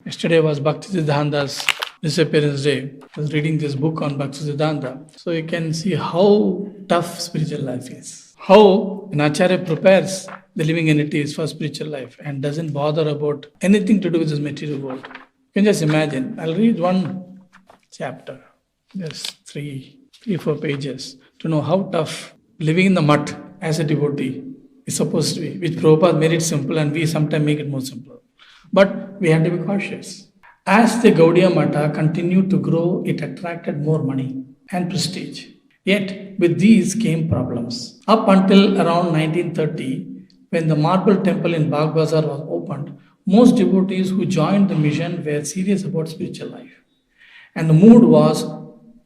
Yesterday was Bhakti Siddhanta's disappearance day. I was reading this book on Bhakti Siddhanta. So you can see how tough spiritual life is. How an Acharya prepares the living entities for spiritual life and doesn't bother about anything to do with this material world. You can just imagine. I'll read one chapter, just three, 4 pages, to know how tough living in the mud as a devotee is supposed to be, which Prabhupada made it simple and we sometimes make it more simple. But we have to be cautious. As the Gaudiya Mata continued to grow, it attracted more money and prestige. Yet, with these came problems. Up until around 1930, when the marble temple in Bagh Bazar was opened, most devotees who joined the mission were serious about spiritual life. And the mood was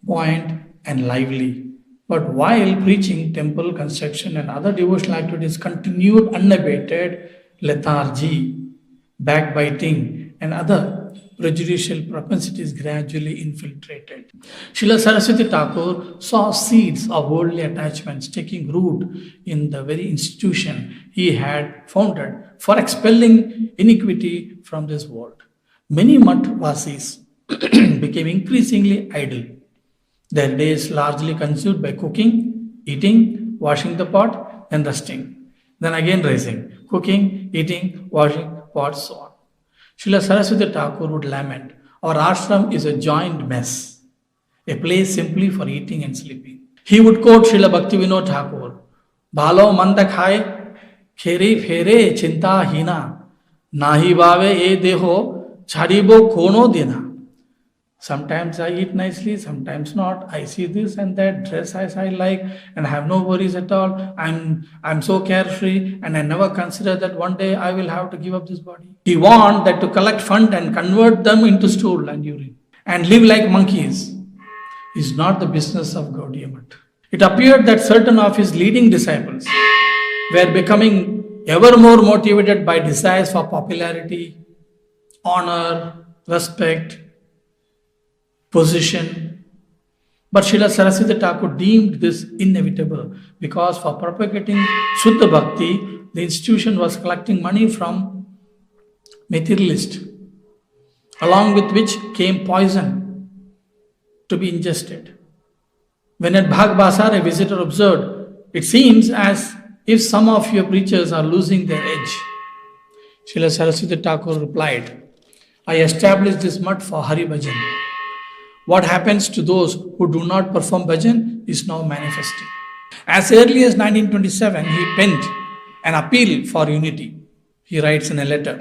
buoyant and lively. But while preaching, temple construction, and other devotional activities continued unabated, lethargy, backbiting, and other prejudicial propensities gradually infiltrated. Srila Saraswati Thakur saw seeds of worldly attachments taking root in the very institution he had founded for expelling iniquity from this world. Many Mathvasis became increasingly idle, their days largely consumed by cooking, eating, washing the pot, and resting. Then again rising, cooking, eating, washing, pot, so on. Srila Saraswati Thakur would lament, our ashram is a joined mess, a place simply for eating and sleeping. He would quote Srila Bhakti Vinod Thakur, Bhalo manda khai, khere fere chinta hina, nahi bhave e deho, chharibo kono dina. Sometimes I eat nicely, sometimes not. I see this and that, dress as I like, and have no worries at all. I'm so carefree, and I never consider that one day I will have to give up this body. He warned that to collect fund and convert them into stool and urine, and live like monkeys, is not the business of Gaudiya Math. It appeared that certain of his leading disciples were becoming ever more motivated by desires for popularity, honor, respect, position. But Srila Saraswati Thakur deemed this inevitable because for propagating Shuddha Bhakti, the institution was collecting money from materialists, along with which came poison to be ingested. When at Bagh Bazar, a visitor observed, it seems as if some of your preachers are losing their edge. Srila Saraswati Thakur replied, I established this mutt for Hari Bhajan. What happens to those who do not perform bhajan is now manifesting. As early as 1927, he penned an appeal for unity. He writes in a letter,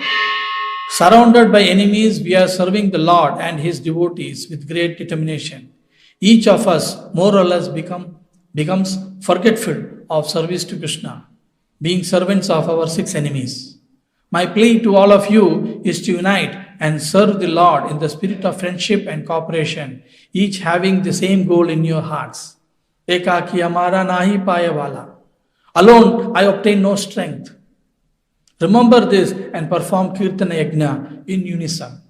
surrounded by enemies, we are serving the Lord and His devotees with great determination. Each of us more or less becomes forgetful of service to Krishna, being servants of our 6 enemies. My plea to all of you is to unite and serve the Lord in the spirit of friendship and cooperation, each having the same goal in your hearts. Ekaki amara nahi paya wala. Alone I obtain no strength. Remember this and perform Kirtana Yajna in unison.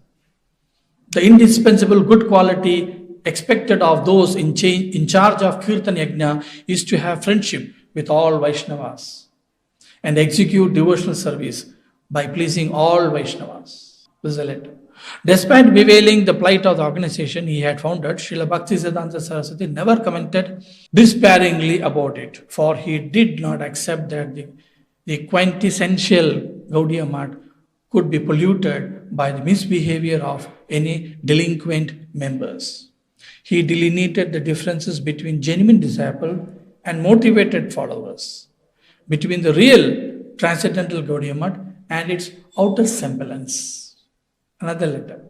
The indispensable good quality expected of those in charge of Kirtana Yajna is to have friendship with all Vaishnavas and execute devotional service by pleasing all Vaishnavas. This is a letter. Despite bewailing the plight of the organization he had founded, Srila Bhakti Siddhanta Saraswati never commented despairingly about it, for he did not accept that the quintessential Gaudiya Math could be polluted by the misbehavior of any delinquent members. He delineated the differences between genuine disciple and motivated followers, between the real transcendental Gaudiya Math and its outer semblance. Another letter.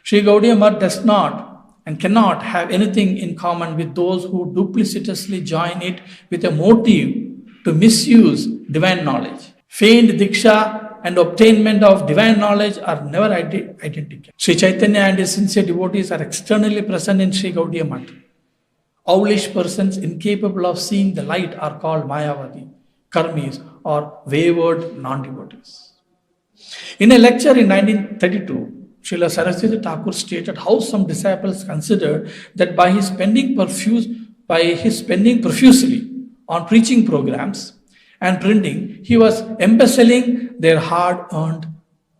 Sri Gaudiya Math does not and cannot have anything in common with those who duplicitously join it with a motive to misuse divine knowledge. Feigned diksha and obtainment of divine knowledge are never identical. Sri Chaitanya and his sincere devotees are externally present in Sri Gaudiya Math. Owlish persons incapable of seeing the light are called Mayavadi, Karmis, or wayward non-devotees. In a lecture in 1932, Srila Saraswati Thakur stated how some disciples considered that by his spending profusely on preaching programs and printing, he was embezzling their hard-earned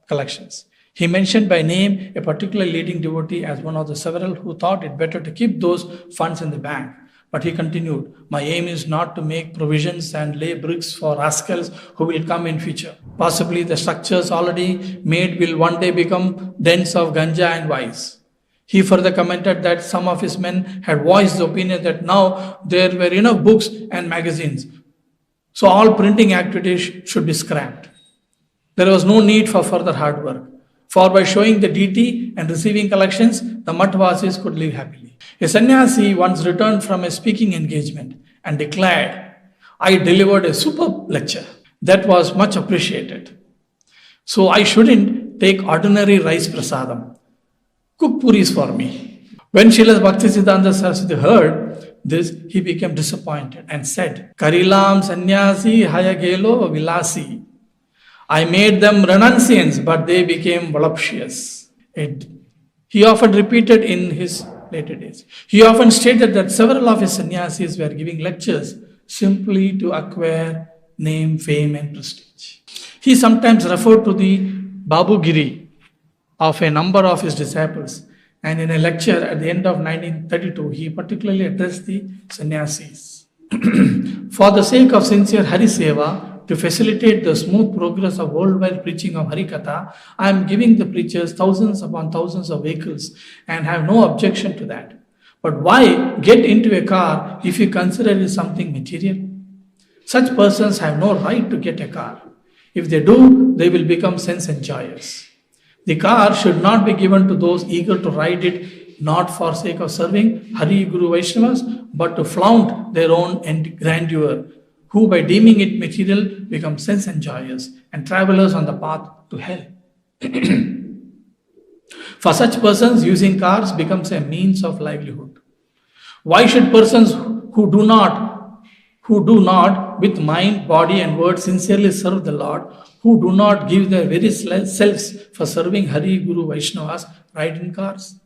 collections. He mentioned by name a particular leading devotee as one of the several who thought it better to keep those funds in the bank. But he continued, my aim is not to make provisions and lay bricks for rascals who will come in future. Possibly the structures already made will one day become dens of ganja and vice. He further commented that some of his men had voiced the opinion that now there were enough books and magazines, so all printing activities should be scrapped. There was no need for further hard work, for by showing the deity and receiving collections, the Mathvasis could live happily. A sannyasi once returned from a speaking engagement and declared, I delivered a superb lecture that was much appreciated. So I shouldn't take ordinary rice prasadam. Cook puris for me. When Srila Bhakti Siddhanta Saraswati heard this, he became disappointed and said, Karilam sannyasi hayagelo vilasi. I made them renunciants, but they became voluptuous. He often repeated in his later days. He often stated that several of his sannyasis were giving lectures simply to acquire name, fame, and prestige. He sometimes referred to the Babugiri of a number of his disciples, and in a lecture at the end of 1932, he particularly addressed the sannyasis. For the sake of sincere Hari Seva, to facilitate the smooth progress of worldwide preaching of Harikatha, I am giving the preachers thousands upon thousands of vehicles and have no objection to that. But why get into a car if you consider it something material? Such persons have no right to get a car. If they do, they will become sense enjoyers. The car should not be given to those eager to ride it, not for sake of serving Hari Guru Vaishnavas, but to flaunt their own grandeur, who by deeming it material become sense enjoyers and travelers on the path to hell. For such persons, using cars becomes a means of livelihood. Why should persons who do not with mind, body and word sincerely serve the Lord, who do not give their very selves for serving Hari Guru Vaishnavas, ride in cars?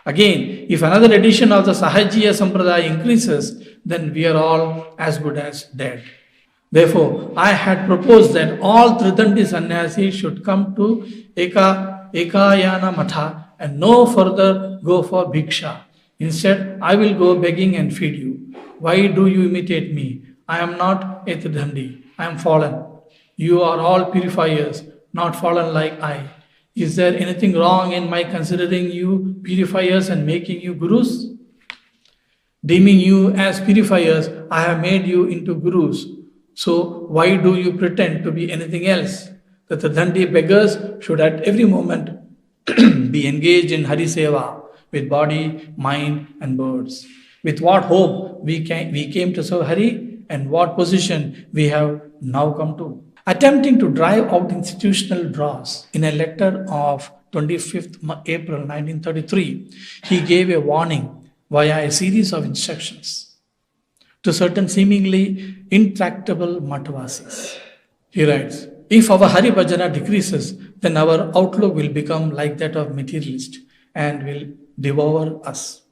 Again, if another edition of the Sahajiya Sampradaya increases, then we are all as good as dead. Therefore, I had proposed that all Tridandi sannyasis should come to Ekayana Matha and no further go for Bhiksha. Instead, I will go begging and feed you. Why do you imitate me? I am not a Tridandi. I am fallen. You are all purifiers, not fallen like I. Is there anything wrong in my considering you purifiers and making you gurus? Deeming you as purifiers, I have made you into gurus. So why do you pretend to be anything else? The Tridandi beggars should at every moment be engaged in Hari Seva with body, mind and words. With what hope we came to serve Hari and what position we have now come to. Attempting to drive out institutional dross, in a letter of 25th April 1933, he gave a warning via a series of instructions to certain seemingly intractable Mathvasis. He writes, if our Hari Bhajana decreases, then our outlook will become like that of materialist and will devour us.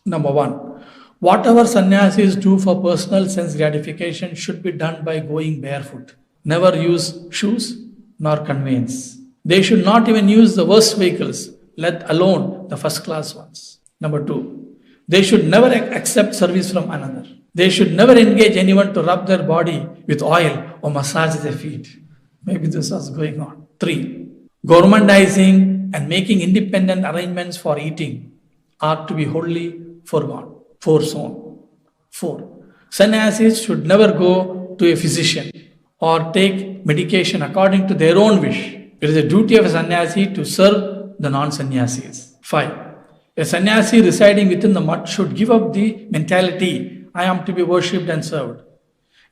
Number one, whatever sannyasis do for personal sense gratification should be done by going barefoot. Never use shoes nor conveyance. They should not even use the worst vehicles, let alone the first class ones. Number two, they should never accept service from another. They should never engage anyone to rub their body with oil or massage their feet. Maybe this was going on. 3. Gourmandizing and making independent arrangements for eating are to be wholly forsown. 4. Sannyasis should never go to a physician or take medication according to their own wish. It is the duty of a sannyasi to serve the non-sannyasis. 5. A sannyasi residing within the mutt should give up the mentality, I am to be worshipped and served,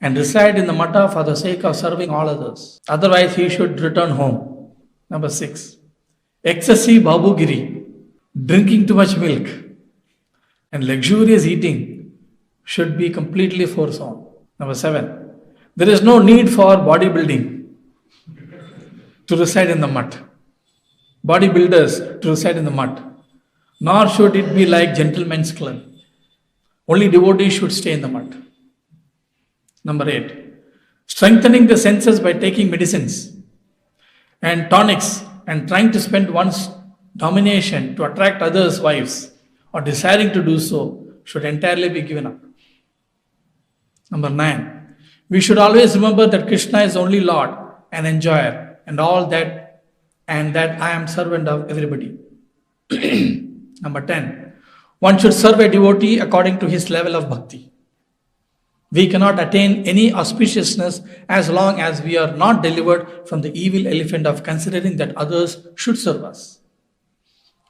and reside in the matta for the sake of serving all others. Otherwise, he should return home. Number 6. Excessive babugiri, drinking too much milk, and luxurious eating should be completely forsown. Number 7. There is no need for bodybuilding to reside in the mutt. Bodybuilders to reside in the mutt. Nor should it be like gentlemen's club. Only devotees should stay in the mutt. Number 8. Strengthening the senses by taking medicines. and tonics and trying to spend one's domination to attract others' wives or desiring to do so should entirely be given up. Number 9. We should always remember that Krishna is only Lord and enjoyer and all that, and that I am servant of everybody. Number 10. One should serve a devotee according to his level of bhakti. We cannot attain any auspiciousness as long as we are not delivered from the evil elephant of considering that others should serve us.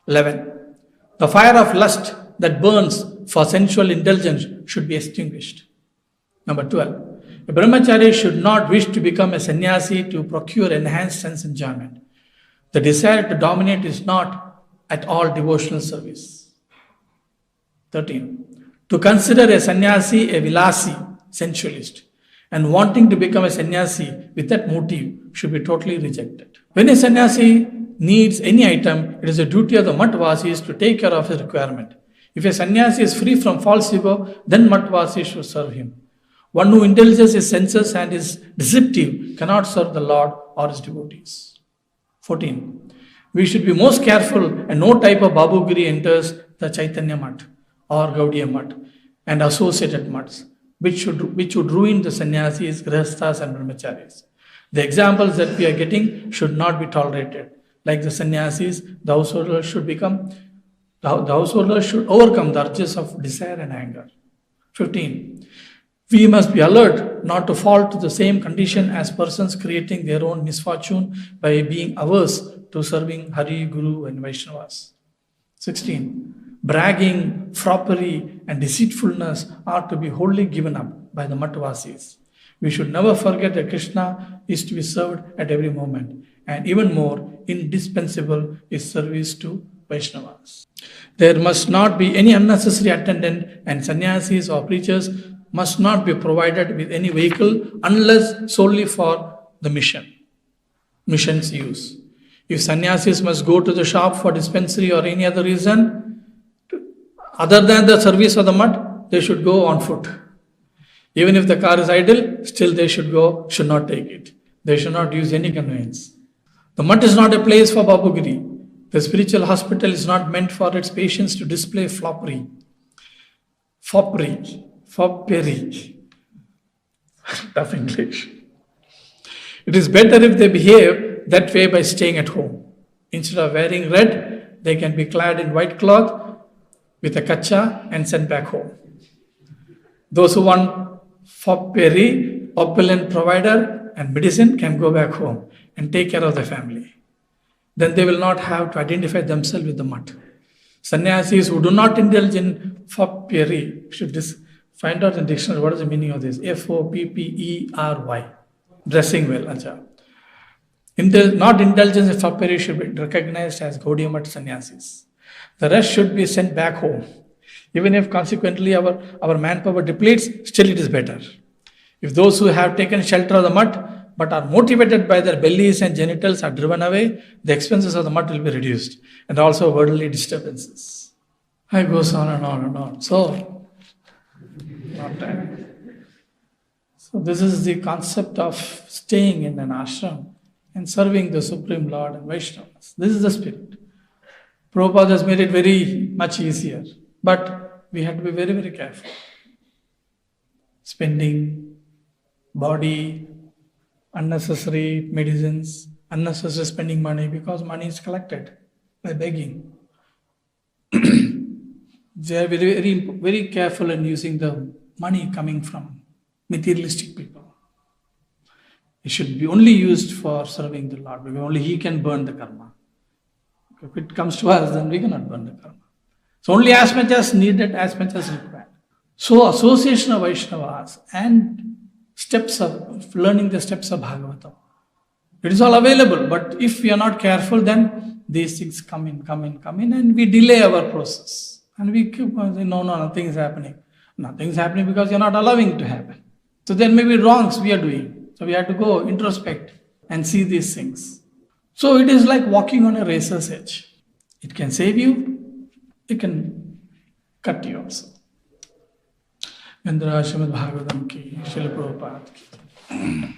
11. The fire of lust that burns for sensual indulgence should be extinguished. Number 12. A brahmachari should not wish to become a sannyasi to procure enhanced sense enjoyment. The desire to dominate is not at all devotional service. 13. To consider a sannyasi a vilasi, sensualist, and wanting to become a sannyasi with that motive should be totally rejected. When a sannyasi needs any item, it is the duty of the Mathvasis to take care of his requirement. If a sannyasi is free from false ego, then Mathvasis should serve him. One who indulges his senses and is deceptive cannot serve the Lord or his devotees. 14. We should be most careful and no type of Babugiri enters the Chaitanya Math or Gaudiya Math and associated maths, which would ruin the sannyasis, grihasthas and brahmacharis. The examples that we are getting should not be tolerated. Like the sannyasis, the householders should overcome the urges of desire and anger. 15. We must be alert not to fall to the same condition as persons creating their own misfortune by being averse to serving Hari, Guru and Vaishnavas. 16. Bragging, foppery and deceitfulness are to be wholly given up by the Mathvasis. We should never forget that Krishna is to be served at every moment, and even more indispensable is service to Vaishnavas. There must not be any unnecessary attendant, and sannyasis or preachers must not be provided with any vehicle unless solely for the mission's use. If sannyasis must go to the shop for dispensary or any other reason, other than the service of the mutt, they should go on foot. Even if the car is idle, still they should not take it. They should not use any conveyance. The mutt is not a place for babugiri. The spiritual hospital is not meant for its patients to display foppery. Tough English. It is better if they behave that way by staying at home. Instead of wearing red, they can be clad in white cloth with a kacha and sent back home. Those who want foppery, opulent provider and medicine can go back home and take care of their family. Then they will not have to identify themselves with the mutt. Sannyasis who do not indulge in foppery should find out in the dictionary what is the meaning of this. Foppery. Dressing well. Not indulgence in foppery should be recognized as Gaudiya Math sannyasis. The rest should be sent back home. Even if consequently our manpower depletes, still it is better. If those who have taken shelter of the mutt but are motivated by their bellies and genitals are driven away, the expenses of the mutt will be reduced, and also worldly disturbances. It goes on and on and on. So, not time. So this is the concept of staying in an ashram and serving the Supreme Lord and Vaishnavas. This is the spirit. Prabhupada has made it very much easier, but we have to be very, very careful. Spending body, unnecessary medicines, unnecessary spending money because money is collected by begging. They are very, very, very careful in using the money coming from materialistic people. It should be only used for serving the Lord, because only He can burn the karma. If it comes to us, then we cannot burn the karma. So only as much as needed, as much as required. So association of Vaishnavas and steps of learning the steps of Bhagavatam. It is all available, but if we are not careful, then these things come in, and we delay our process. And we keep saying, no, nothing is happening. Nothing is happening because you are not allowing it to happen. So there may be wrongs we are doing. So we have to go introspect and see these things. So it is like walking on a razor's edge. It can save you, it can cut you also. Indra Srimad Bhagavatam ki, Srila Prabhupada ki.